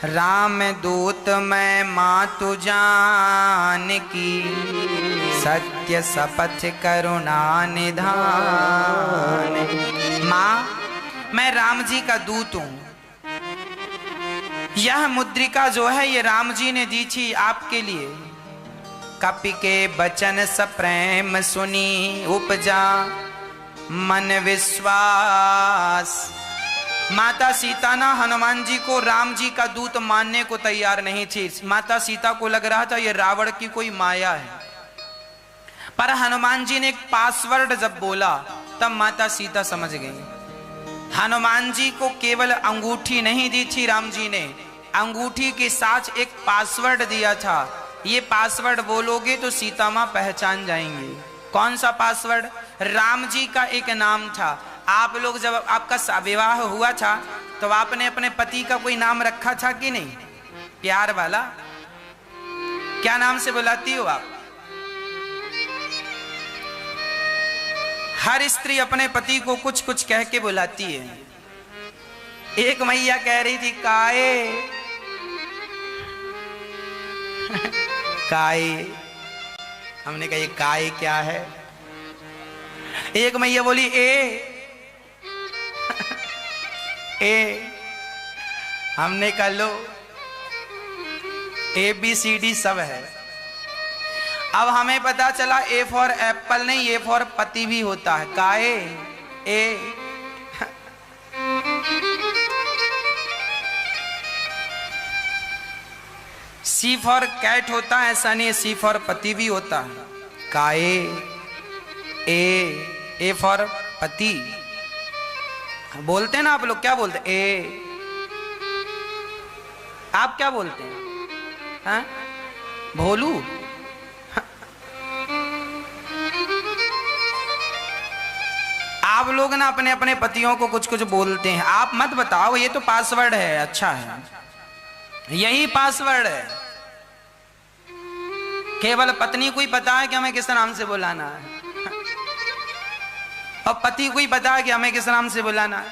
राम दूत मैं मातु जान की, सत्य शपथ करुणा निधान। माँ मैं राम जी का दूत हूं। यह मुद्रिका जो है ये राम जी ने दी थी आपके लिए। कपि के बचन सप्रेम सुनी, उपजा मन विश्वास। माता सीता ना हनुमान जी को राम जी का दूत मानने को तैयार नहीं थी। माता सीता को लग रहा था ये रावण की कोई माया है। पर हनुमान जी ने एक पासवर्ड जब बोला तब माता सीता समझ गई। हनुमान जी को केवल अंगूठी नहीं दी थी राम जी ने, अंगूठी के साथ एक पासवर्ड दिया था। ये पासवर्ड बोलोगे तो सीता मां पहचान जाएंगी। कौन सा पासवर्ड? राम जी का एक नाम था। आप लोग जब आपका विवाह हुआ था तो आपने अपने पति का कोई नाम रखा था कि नहीं? प्यार वाला। क्या नाम से बुलाती हो आप? हर स्त्री अपने पति को कुछ कुछ कह के बुलाती है। एक मैया कह रही थी काए काए। हमने कहा ये काय क्या है? एक मैया बोली ए हमने कहा लो। ABCD सब है। अब हमें पता चला A फॉर एप्पल नहीं, A फॉर पति भी होता है। काए ए C फॉर कैट होता है, ऐसा नहीं, C फॉर पति भी होता है। काए ए फॉर पति बोलते हैं ना आप लोग, क्या बोलते हैं? ए आप क्या बोलते हैं? हाँ? भोलू? आप लोग ना अपने अपने पतियों को कुछ कुछ बोलते हैं, आप मत बताओ, ये तो पासवर्ड है। अच्छा है, यही पासवर्ड है। केवल पत्नी को ही पता है कि हमें किस नाम से बुलाना है, और पति को ही पता है कि हमें किस नाम से बुलाना है।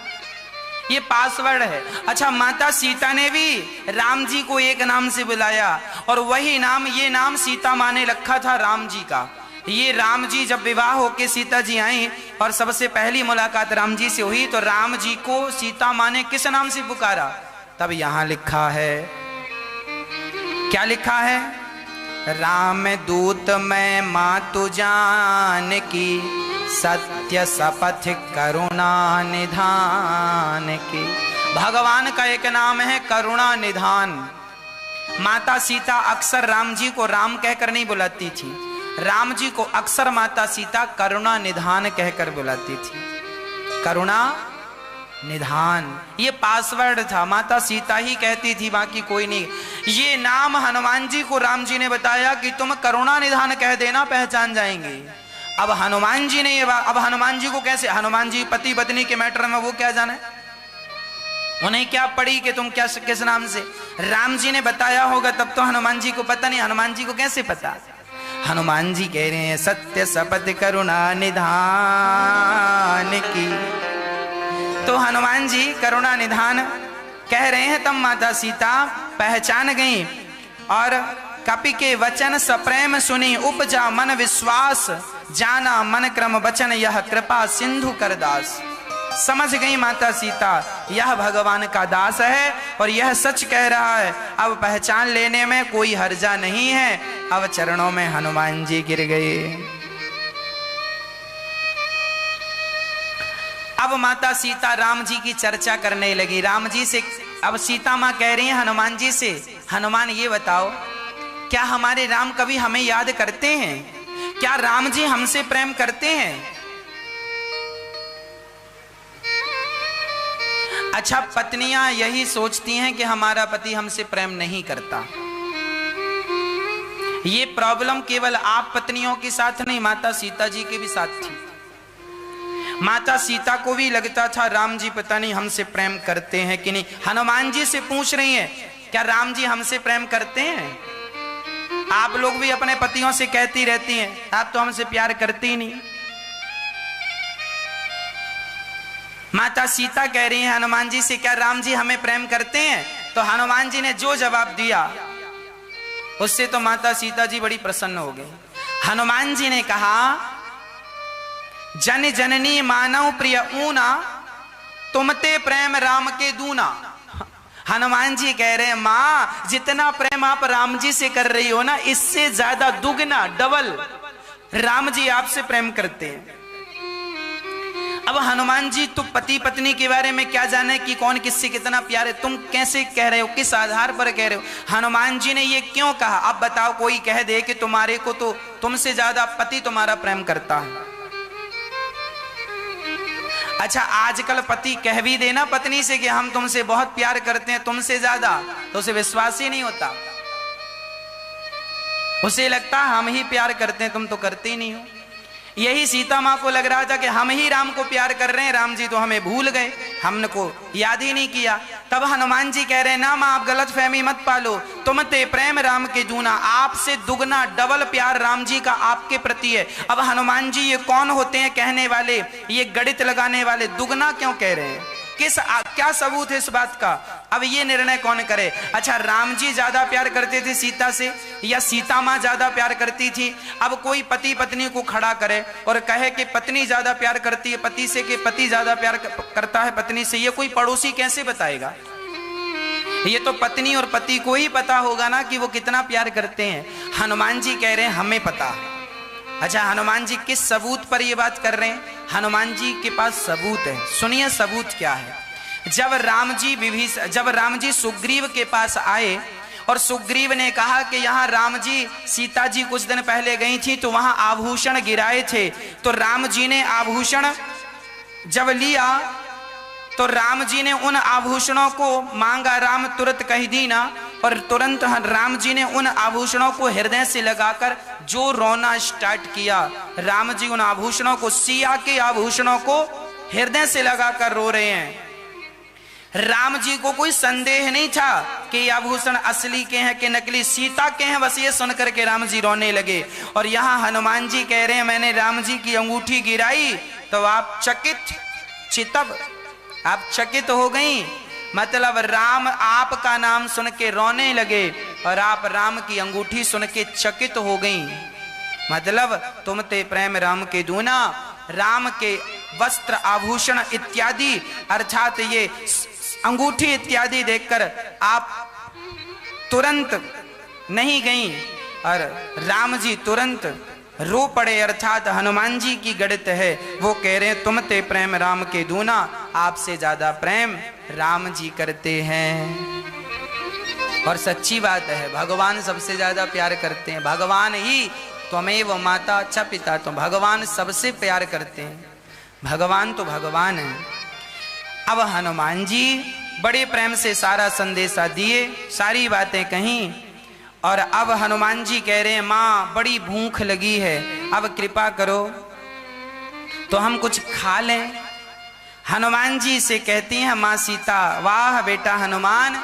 ये पासवर्ड है। अच्छा, माता सीता ने भी राम जी को एक नाम से बुलाया, और वही नाम, ये नाम सीता माँ ने रखा था राम जी का। ये राम जी जब विवाह होके सीता जी आई और सबसे पहली मुलाकात राम जी से हुई, तो राम जी को सीता माँ ने किस नाम से पुकारा? तब यहां लिखा है, क्या लिखा है? राम दूत मैं मातु जान की, सत्य शपथ करुणा निधान की। भगवान का एक नाम है करुणा निधान। माता सीता अक्सर राम जी को राम कहकर नहीं बुलाती थी, राम जी को अक्सर माता सीता करुणा निधान कहकर बुलाती थी। करुणा निधान, ये पासवर्ड था, माता सीता ही कहती थी, बाकी कोई नहीं। ये नाम हनुमान जी को राम जी ने बताया कि तुम करुणा निधान कह देना, पहचान जाएंगे। अब हनुमान जी ने ये बात, अब हनुमान जी को कैसे, हनुमान जी पति पत्नी के मैटर में वो क्या जाने, उन्हें क्या पड़ी कि तुम क्या किस नाम से? राम जी ने बताया होगा तब तो हनुमान जी को पता नहीं, हनुमान जी को कैसे पता? हनुमान जी कह रहे हैं सत्य शपथ करुणा निधान की। तो हनुमान जी करुणा निधान कह रहे हैं, तब माता सीता पहचान गई, और कपि के वचन सप्रेम सुनी, उपजा मन विश्वास, जाना मन क्रम वचन, यह कृपा सिंधु कर दास। समझ गई माता सीता, यह भगवान का दास है और यह सच कह रहा है। अब पहचान लेने में कोई हर्जा नहीं है। अब चरणों में हनुमान जी गिर गए। अब माता सीता राम जी की चर्चा करने लगी, राम जी से। अब सीता माँ कह रही है हनुमान जी से, हनुमान ये बताओ, क्या हमारे राम कभी हमें याद करते हैं? क्या राम जी हमसे प्रेम करते हैं? अच्छा, पत्नियां यही सोचती हैं कि हमारा पति हमसे प्रेम नहीं करता। ये प्रॉब्लम केवल आप पत्नियों के साथ नहीं, माता सीता जी के भी साथ थी। माता सीता को भी लगता था राम जी पता नहीं हमसे प्रेम करते हैं कि नहीं। हनुमान जी से पूछ रही हैं, क्या राम जी हमसे प्रेम करते हैं? आप लोग भी अपने पतियों से कहती रहती हैं, आप तो हमसे प्यार करती नहीं। माता सीता कह रही हैं हनुमान जी से, क्या राम जी हमें प्रेम करते हैं? तो हनुमान जी ने जो जवाब दिया उससे तो माता सीता जी बड़ी प्रसन्न हो गई। हनुमान जी ने कहा, जन जननी मानव प्रिय ऊना, तुमते प्रेम राम के दूना। हनुमान जी कह रहे हैं, मां जितना प्रेम आप राम जी से कर रही हो ना, इससे ज्यादा दुगना डबल राम जी आपसे प्रेम करते हैं। अब हनुमान जी तो पति पत्नी के बारे में क्या जाने कि कौन किससे कितना प्यार है, तुम कैसे कह रहे हो, किस आधार पर कह रहे हो? हनुमान जी ने ये क्यों कहा? अब बताओ, कोई कह दे कि तुम्हारे को तो तुमसे ज्यादा पति तुम्हारा प्रेम करता है। अच्छा, आजकल पति कह भी देना पत्नी से कि हम तुमसे बहुत प्यार करते हैं, तुमसे ज्यादा, तो उसे विश्वास ही नहीं होता। उसे लगता है हम ही प्यार करते हैं, तुम तो करते ही नहीं हो। यही सीता माँ को लग रहा था कि हम ही राम को प्यार कर रहे हैं, राम जी तो हमें भूल गए, हमने याद ही नहीं किया। तब हनुमान जी कह रहे हैं, ना माँ आप गलत फहमी मत पालो, तुमते प्रेम राम के दूना, आपसे दुगना डबल प्यार राम जी का आपके प्रति है। अब हनुमान जी ये कौन होते हैं कहने वाले, ये गणित लगाने वाले? दुगना क्यों कह रहे हैं? क्या सबूत है इस बात का? अब ये निर्णय कौन करे? अच्छा, राम जी ज्यादा प्यार करते थे सीता से या सीता माँ ज्यादा प्यार करती थी? अब कोई पति पत्नी को खड़ा करे और कहे कि पत्नी ज्यादा प्यार करती है पति से, कि पति ज्यादा प्यार करता है पत्नी से, ये कोई पड़ोसी कैसे बताएगा? ये तो पत्नी और पति को ही पता होगा ना कि वो कितना प्यार करते हैं। हनुमान जी कह रहे हैं हमें पता। अच्छा, हनुमान जी किस सबूत पर ये बात कर रहे हैं? हनुमान जी के पास सबूत है। सुनिए सबूत क्या है। जब राम जी सुग्रीव के पास आए और सुग्रीव ने कहा कि यहाँ राम जी सीता जी कुछ दिन पहले गई थी तो वहां आभूषण गिराए थे, तो राम जी ने आभूषण जब लिया तो राम जी ने उन आभूषणों को मांगा। राम तुरंत कह दी ना, और तुरंत राम जी ने उन आभूषणों को हृदय से लगाकर जो रोना स्टार्ट किया। राम जी उन आभूषणों को, सिया के आभूषणों को हृदय से लगाकर रो रहे हैं। राम जी को कोई संदेह नहीं था कि ये आभूषण असली के हैं कि नकली, सीता के हैं। बस ये सुनकर के राम जी रोने लगे। और यहाँ हनुमान जी कह रहे हैं मैंने राम जी की अंगूठी गिराई तो आप चकित हो गई। मतलब राम आपका नाम सुन के रोने लगे और आप राम की अंगूठी सुन के चकित हो गई। मतलब तुम ते प्रेम राम के दूना, राम के वस्त्र आभूषण इत्यादि अर्थात ये अंगूठी इत्यादि देखकर आप तुरंत नहीं गई और राम जी तुरंत रो पड़े। अर्थात हनुमान जी की गणित है। वो कह रहे हैं तुम ते प्रेम राम के दूना, आपसे ज्यादा प्रेम राम जी करते हैं। और सच्ची बात है, भगवान सबसे ज्यादा प्यार करते हैं। भगवान ही त्वमेव माता च पिता, तो भगवान सबसे प्यार करते हैं। भगवान तो भगवान है। अब हनुमान जी बड़े प्रेम से सारा संदेशा दिए, सारी बातें कहीं। और अब हनुमान जी कह रहे हैं माँ बड़ी भूख लगी है, अब कृपा करो तो हम कुछ खा लें। हनुमान जी से कहती हैं माँ सीता, वाह बेटा हनुमान,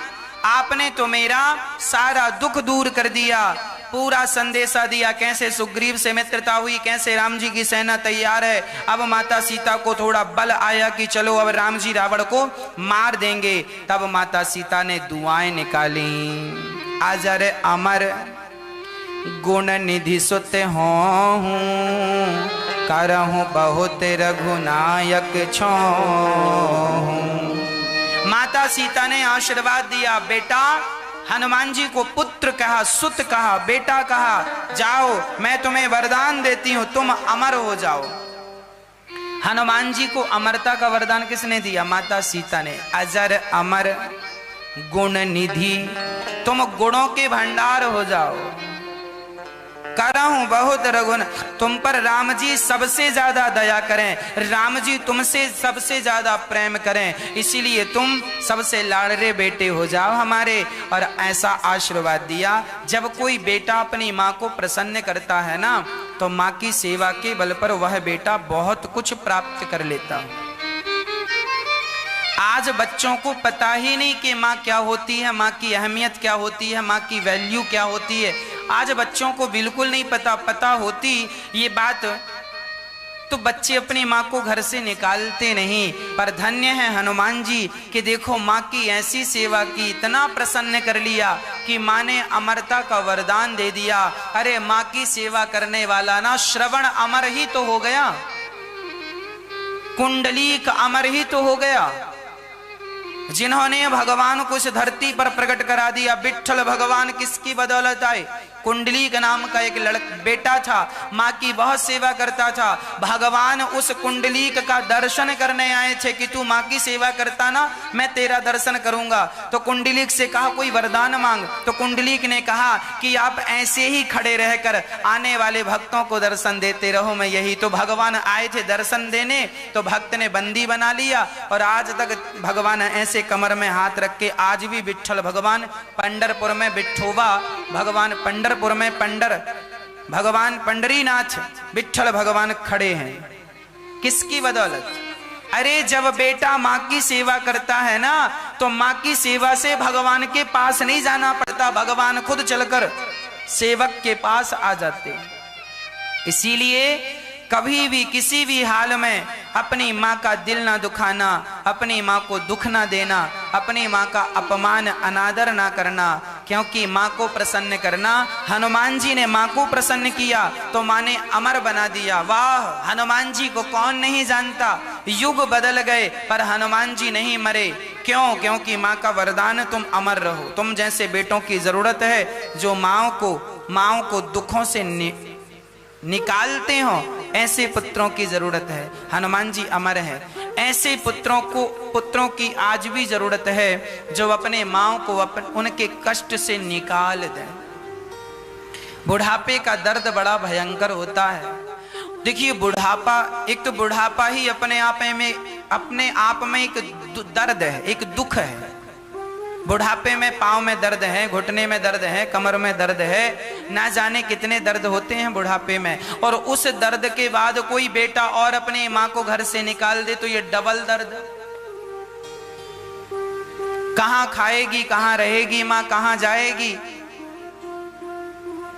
आपने तो मेरा सारा दुख दूर कर दिया, पूरा संदेशा दिया कैसे सुग्रीव से मित्रता हुई, कैसे राम जी की सेना तैयार है। अब माता सीता को थोड़ा बल आया कि चलो अब राम जी रावण को मार देंगे। तब माता सीता ने दुआएं निकाली। अजर अमर गुण निधि सुत होहूं, करहूं बहुत रघुनायक छोहूं। माता सीता ने आशीर्वाद दिया। बेटा हनुमान जी को पुत्र कहा, सुत कहा, बेटा कहा, जाओ मैं तुम्हें वरदान देती हूं, तुम अमर हो जाओ। हनुमान जी को अमरता का वरदान किसने दिया? माता सीता ने। अजर अमर गुण निधि, तुम गुणों के भंडार हो जाओ। करहूं बहुत रघुन, तुम पर राम जी सबसे ज्यादा दया करें, राम जी तुमसे सबसे ज्यादा प्रेम करें, इसीलिए तुम सबसे लाडले बेटे हो जाओ हमारे। और ऐसा आशीर्वाद दिया। जब कोई बेटा अपनी माँ को प्रसन्न करता है ना, तो माँ की सेवा के बल पर वह बेटा बहुत कुछ प्राप्त कर लेता है। आज बच्चों को पता ही नहीं कि माँ क्या होती है, माँ की अहमियत क्या होती है, माँ की वैल्यू क्या होती है। आज बच्चों को बिल्कुल नहीं पता होती ये बात तो बच्चे अपनी माँ को घर से निकालते नहीं। पर धन्य है हनुमान जी कि देखो माँ की ऐसी सेवा की, इतना प्रसन्न कर लिया कि माँ ने अमरता का वरदान दे दिया। अरे माँ की सेवा करने वाला ना श्रवण अमर ही तो हो गया, कुंडलीक अमर ही तो हो गया। जिन्होंने भगवान को इस धरती पर प्रकट करा दिया। विठ्ठल भगवान किसकी बदौलत आए? कुंडलीक नाम का एक बेटा था, माँ की बहुत सेवा करता था। भगवान उस कुंडलीक का दर्शन करने आए थे कि तू माँ की सेवा करता ना, मैं तेरा दर्शन करूंगा। तो कुंडलीक से कहा कोई वरदान मांग। तो कुंडलीक ने कहा कि आप ऐसे ही खड़े रहकर आने वाले भक्तों को दर्शन देते रहो, मैं यही। तो भगवान आए थे दर्शन देने, तो भक्त ने बंदी बना लिया और आज तक भगवान ऐसे कमर में हाथ रख के आज भी विठ्ठल भगवान पंढरपुर में बिठोबा भगवान, पंढरपुर में पंडर भगवान पंडरीनाथ विठ्ठल भगवान खड़े हैं। किसकी बदौलत? अरे जब बेटा माँ की सेवा करता है ना, तो माँ की सेवा से भगवान के पास नहीं जाना पड़ता, भगवान खुद चलकर सेवक के पास आ जाते। इसीलिए कभी भी किसी भी हाल में अपनी माँ का दिल ना दुखाना, अपनी माँ को दुख ना देना, अपनी माँ का अपमान अनादर ना करना, क्योंकि माँ को प्रसन्न करना। हनुमान जी ने माँ को प्रसन्न किया तो माँ ने अमर बना दिया। वाह, हनुमान जी को कौन नहीं जानता। युग बदल गए पर हनुमान जी नहीं मरे। क्यों? क्योंकि माँ का वरदान है तुम अमर रहो। तुम जैसे बेटों की जरूरत है जो माँओं को दुखों से निकालते हो, ऐसे पुत्रों की जरूरत है। हनुमान जी अमर हैं। ऐसे पुत्रों की आज भी जरूरत है जो अपने माँओं को उनके कष्ट से निकाल दें। बुढ़ापे का दर्द बड़ा भयंकर होता है। देखिए बुढ़ापा, एक तो बुढ़ापा ही अपने आप में एक दर्द है, एक दुख है। बुढ़ापे में पाँव में दर्द है, घुटने में दर्द है, कमर में दर्द है, ना जाने कितने दर्द होते हैं बुढ़ापे में। और उस दर्द के बाद कोई बेटा और अपनी माँ को घर से निकाल दे तो ये डबल दर्द। कहाँ खाएगी, कहाँ रहेगी माँ, कहाँ जाएगी,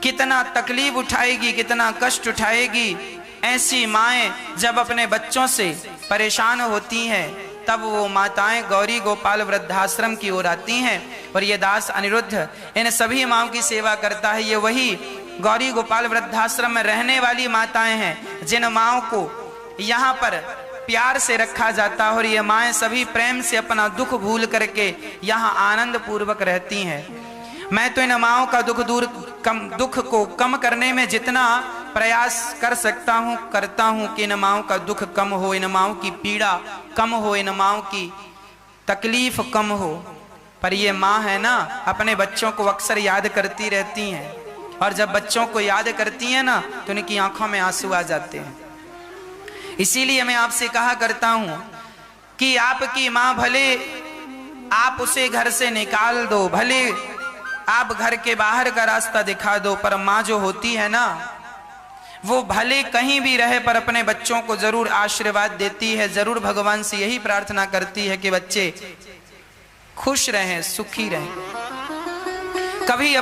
कितना तकलीफ उठाएगी, कितना कष्ट उठाएगी। ऐसी माएं जब अपने बच्चों से परेशान होती हैं तब वो माताएं गौरी गोपाल वृद्धाश्रम की ओर आती हैं। और ये दास अनिरुद्ध इन सभी माँओं की सेवा करता है। ये वही गौरी गोपाल वृद्धाश्रम में रहने वाली माताएं हैं जिन माँओं को यहाँ पर प्यार से रखा जाता है। और ये माएँ सभी प्रेम से अपना दुख भूल करके यहाँ आनंद पूर्वक रहती हैं। मैं तो इन माँओं का दुख को कम करने में जितना प्रयास कर सकता हूँ करता हूँ कि इन माँओं का दुख कम हो, इन माँओं की पीड़ा कम हो, इन माँओं की तकलीफ कम हो। पर ये माँ है ना, अपने बच्चों को अक्सर याद करती रहती हैं। और जब बच्चों को याद करती हैं ना तो उनकी आंखों में आंसू आ जाते हैं। इसीलिए मैं आपसे कहा करता हूँ कि आपकी माँ भले आप उसे घर से निकाल दो, भले आप घर के बाहर का रास्ता दिखा दो, पर माँ जो होती है ना वो भले कहीं भी रहे पर अपने बच्चों को जरूर आशीर्वाद देती है। जरूर भगवान से यही प्रार्थना करती है कि बच्चे खुश रहें, सुखी रहें। कभी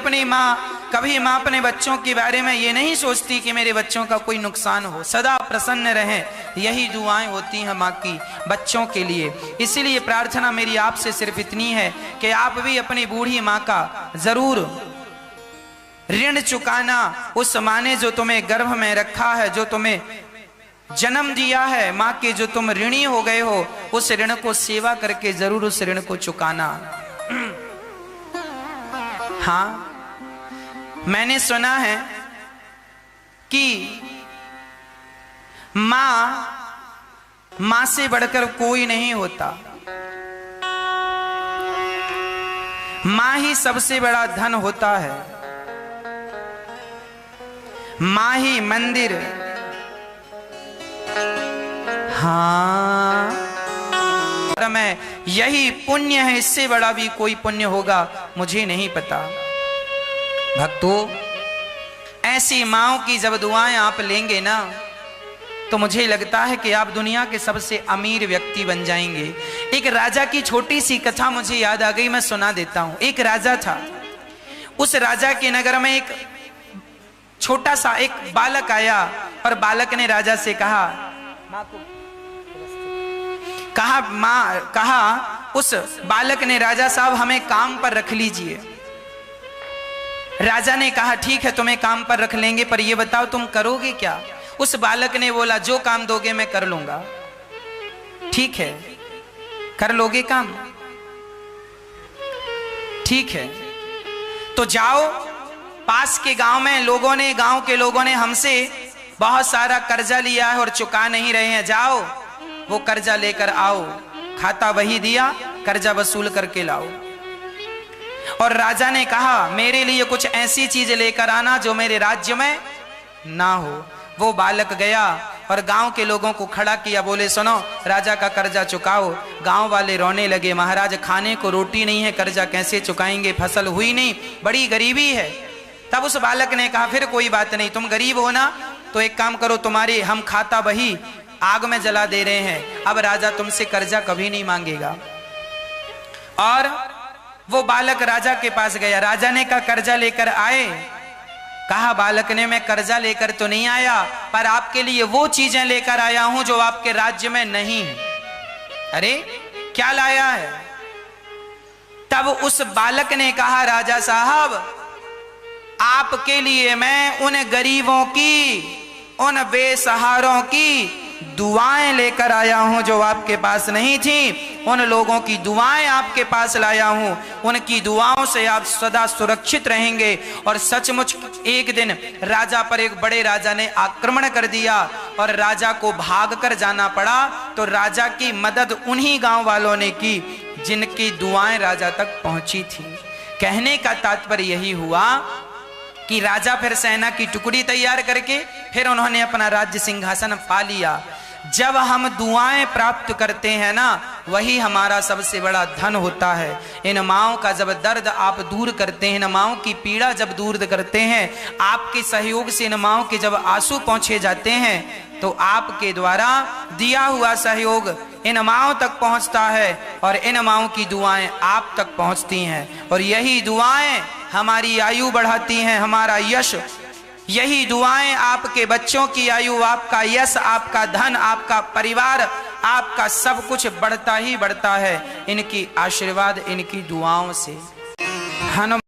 माँ अपने बच्चों के बारे में ये नहीं सोचती कि मेरे बच्चों का कोई नुकसान हो। सदा प्रसन्न रहें, यही दुआएं होती हैं माँ की बच्चों के लिए। इसीलिए प्रार्थना मेरी आपसे सिर्फ इतनी है कि आप भी अपनी बूढ़ी माँ का जरूर ऋण चुकाना। उस माँ ने जो तुम्हें गर्भ में रखा है, जो तुम्हें जन्म दिया है, माँ के जो तुम ऋणी हो गए हो, उस ऋण को सेवा करके जरूर उस ऋण को चुकाना। हाँ, मैंने सुना है कि माँ से बढ़कर कोई नहीं होता। माँ ही सबसे बड़ा धन होता है। माँ ही मंदिर। हाँ, और मैं यही पुण्य है, इससे बड़ा भी कोई पुण्य होगा मुझे नहीं पता। भक्तों, ऐसी माँओं की जब दुआएं आप लेंगे ना तो मुझे लगता है कि आप दुनिया के सबसे अमीर व्यक्ति बन जाएंगे। एक राजा की छोटी सी कथा मुझे याद आ गई, मैं सुना देता हूं। एक राजा था। उस राजा के नगर में एक छोटा सा एक बालक आया और बालक ने राजा से कहा उस बालक ने, राजा साहब हमें काम पर रख लीजिए। राजा ने कहा ठीक है तुम्हें काम पर रख लेंगे, पर ये बताओ तुम करोगे क्या? उस बालक ने बोला जो काम दोगे मैं कर लूंगा। ठीक है, कर लोगे काम? ठीक है, तो जाओ। पास के गांव के लोगों ने हमसे बहुत सारा कर्जा लिया है और चुका नहीं रहे हैं, जाओ वो कर्जा लेकर आओ। खाता वही दिया, कर्जा वसूल करके लाओ। और राजा ने कहा मेरे लिए कुछ ऐसी चीज लेकर आना जो मेरे राज्य में ना हो। वो बालक गया और गांव के लोगों को खड़ा किया, बोले सुनो राजा का कर्जा चुकाओ। गांव वाले रोने लगे, महाराज खाने को रोटी नहीं है, कर्जा कैसे चुकाएंगे, फसल हुई नहीं, बड़ी गरीबी है। तब उस बालक ने कहा फिर कोई बात नहीं, तुम गरीब हो ना तो एक काम करो, तुम्हारी हम खाता बही आग में जला दे रहे हैं, अब राजा तुमसे कर्जा कभी नहीं मांगेगा। और वो बालक राजा के पास गया। राजा ने कहा कर्जा लेकर आए? कहा बालक ने मैं कर्जा लेकर तो नहीं आया, पर आपके लिए वो चीजें लेकर आया हूं जो आपके राज्य में नहीं है। अरे क्या लाया है? तब उस बालक ने कहा राजा साहब आपके लिए मैं उन गरीबों की, उन बेसहारों की दुआएं लेकर आया हूं जो आपके पास नहीं थी। उन लोगों की दुआएं आपके पास लाया हूं, उनकी दुआओं से आप सदा सुरक्षित रहेंगे। और सचमुच एक दिन राजा पर एक बड़े राजा ने आक्रमण कर दिया और राजा को भागकर जाना पड़ा। तो राजा की मदद उन्हीं गांव वालों ने की जिनकी दुआएं राजा तक पहुंची थी। कहने का तात्पर्य यही हुआ कि राजा फिर सेना की टुकड़ी तैयार करके फिर उन्होंने अपना राज्य सिंहासन पा लिया। जब हम दुआएं प्राप्त करते हैं ना, वही हमारा सबसे बड़ा धन होता है। इन माओं का जब दर्द आप दूर करते हैं, इन माओं की पीड़ा जब दूर करते हैं, आपके सहयोग से इन माओं के जब आंसू पहुंचे जाते हैं, तो आपके द्वारा दिया हुआ सहयोग इन माओं तक पहुंचता है और इन माओं की दुआएं आप तक पहुंचती हैं। और यही दुआएं हमारी आयु बढ़ाती हैं, हमारा यश। यही दुआएं आपके बच्चों की आयु, आपका यश, आपका धन, आपका परिवार, आपका सब कुछ बढ़ता ही बढ़ता है इनकी आशीर्वाद, इनकी दुआओं से। हनुमान